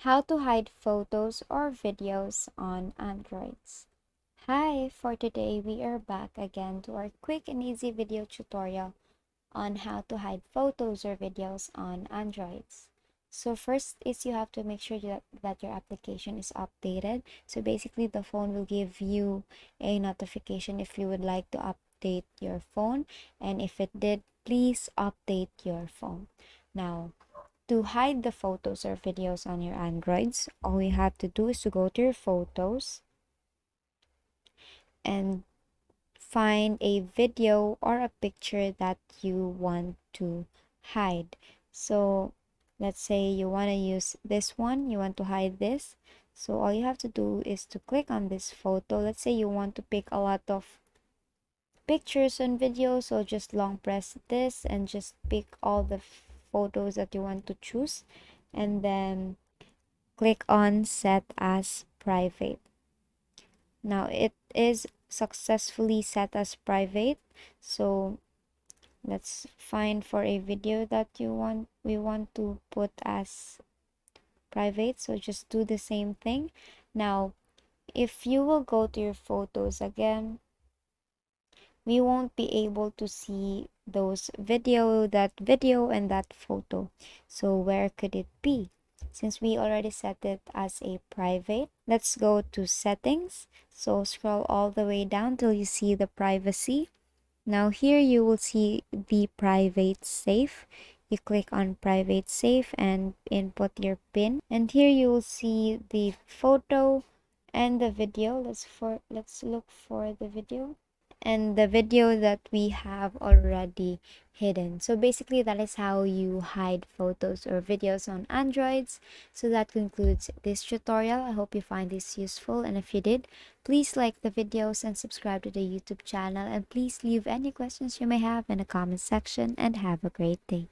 How to hide photos or videos on Androids. Hi, for today we are back again to our quick and easy video tutorial on how to hide photos or videos on Androids. So first is you have to make sure that your application is updated. So basically the phone will give you a notification if you would like to update your phone, and if it did, please update your phone. Now, to hide the photos or videos on your Androids, all you have to do is to go to your photos and find a video or a picture that you want to hide. So let's say you want to use this one, you want to hide this. So all you have to do is to click on this photo. Let's say you want to pick a lot of pictures and videos, so just long press this and just pick all the photos that you want to choose, and then click on set as private. Now it is successfully set as private. So let's find for a video that we want to put as private. So just do the same thing. Now, if you will go to your photos again, we won't be able to see that video and that photo. So where could it be? Since we already set it as a private, let's go to settings. So scroll all the way down till you see the privacy. Now here you will see the private safe. You click on private safe and input your pin, and here you will see the photo and the video. Let's look for the video and the video that we have already hidden. So basically that is how you hide photos or videos on Androids. So that concludes this tutorial. I hope you find this useful, and if you did, please like the videos and subscribe to the YouTube channel, and please leave any questions you may have in the comment section, and have a great day.